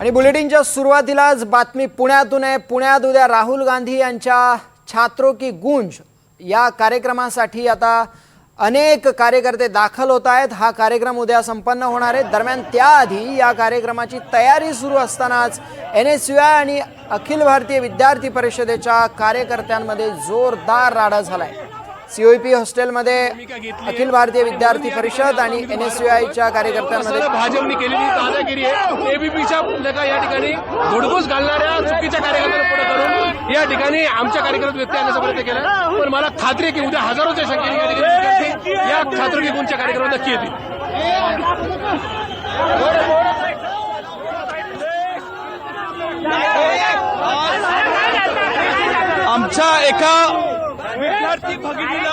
आणि बुलेटिनच्या सुरुवातीलाच बातमी पुण्यातून आहे। पुण्यात उद्या राहुल गांधी यांच्या छात्रों की गूंज या कार्यक्रमासाठी आता अनेक कार्यकर्ते दाखल होत आहेत। हा कार्यक्रम उद्या संपन्न होणार आहे। दरम्यान त्याआधी या कार्यक्रमाची तयारी सुरू असतानाच NSUI आणि अखिल भारतीय विद्यार्थी परिषदेच्या कार्यकर्त्यांमध्ये जोरदार राडा झालाय। COEP हॉस्टेलमध्ये अखिल भारतीय विद्यार्थी परिषद आणि NSUIच्या कार्यकर्त्यांमध्ये भाजपने केलेली दादागिरी आहे। एबीपीच्या लेखा या ठिकाणी धुडगूस घालणाऱ्या चुकीच्या कार्यकर्त्यांना पुढे करून या ठिकाणी आमच्या कार्यक्रमात व्यक्ती आणण्याचा प्रयत्न केला। पण मला खात्री आहे की उद्या हजारोच्या संख्येने या ठिकाणी विद्यार्थी या छात्र की गुणच्या कार्यक्रमात नक्की येतील। आमच्या एका विद्यार्थी भगिनीला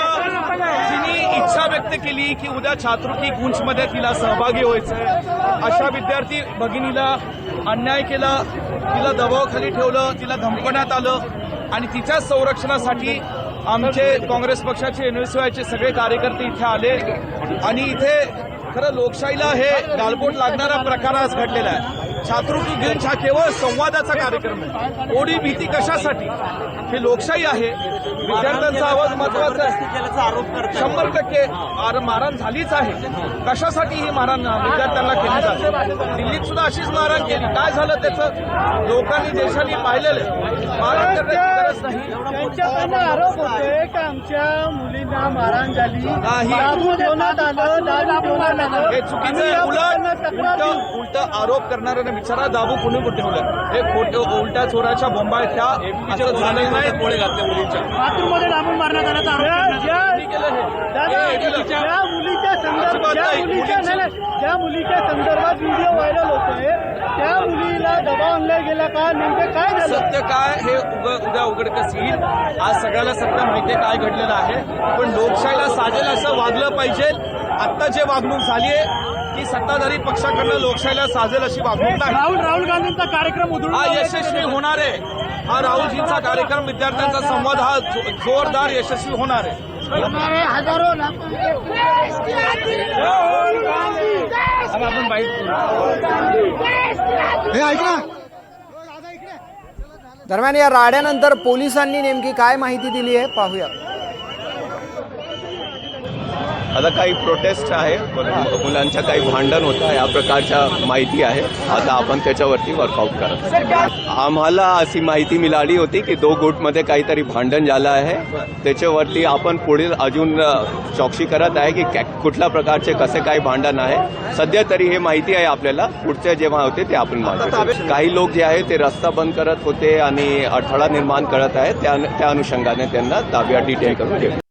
जिने इच्छा व्यक्त केली की उद्या छात्रों की गूंजमध्ये तिला सहभागी व्हायचंय, अशा विद्यार्थी भगिनीला अन्याय केला, तिला दबावाखाली ठेवलं, तिला धमकवण्यात आलं आणि तिच्या संरक्षणासाठी आमचे काँग्रेस पक्षाचे NSUIचे सगळे कार्यकर्ते इथे आले आणि इथे खरं लोकशाहीला हे गालबोट लागणारा प्रकार आज घडलेला आहे। छात्रों की गूंज हा केवळ संवादाचा कार्यक्रम आहे। कोणी भीती कशासाठी? हे लोकशाही आहे। विद्यार्थ्यांचा आवाज महत्वाचा आहे। 100% मारहाण झालीच आहे। कशासाठी ही मारहाण विद्यार्थ्यांना केली जाते? दिल्लीत सुद्धा अशीच मारहाण केली। काय झालं त्याचं लोकांनी देशांनी पाहिलेलं आहे। मारहाण करण्याची गरज नाही। त्यांच्याकडनं आरोप होतोय की आमच्या मुलींना मारहाण झाली, नाही। हे चुकीचं आहे। उलट आरोप करणाऱ्यांना विचारा दाबू कोणी कुठे ठेवलं? हे खोटं उलट्या चोराच्या बोंबा आहेत। त्या एबीपीच्या झाले नाही गोळे घातले मुलींच्या बाथरूममध्ये दाबून मारण्यात आल्याचा आरोप ज्या मुलीच्या संदर्भात व्हिडिओ व्हायरल होतोय त्या मुलीला दबाव आणला गेला का? नेमकं काय झालं? सत्य काय हे उद्या उघडकीस येईल। आज सगळ्याला सत्य माहिती काय घडलेलं आहे, पण लोकशाहीला साजेल असं वागलं पाहिजे। आता जे वागणूक झाली आहे ती सत्ताधारी पक्षाकडनं लोकशाहीला साजेल अशी वागणूक नाही। राहुल गांधींचा कार्यक्रम हा यशस्वी होणार आहे। हा राहुलजींचा कार्यक्रम विद्यार्थ्यांचा संवाद हा जोरदार यशस्वी होणार आहे। हजारो दरम्यान या राड्यानंतर पोलिसांनी नेमकी काय माहिती दिली आहे पाहूया। आता काही प्रोटेस्ट आहे, मुलांच्या काही भांडण होतं या प्रकारच्या माहिती आहे। आता आपण त्याच्यावरती वर्कआउट करत आम्हाला अशी माहिती मिळाली होती की 2 गुटमध्ये काहीतरी भांडण झालं आहे। त्याच्यावरती आपण पुढील अजून चौकशी करत आहे की कुठल्या प्रकारचे कसे काही भांडण आहे। सध्या तरी हे माहिती आहे आपल्याला, पुढचे जेव्हा होते ते आपण माहिती। काही लोक जे आहे ते रस्ता बंद करत होते आणि अडथळा निर्माण करत आहेत, त्या अनुषंगाने त्यांना ताब्यात डिटेन करून घेतलं।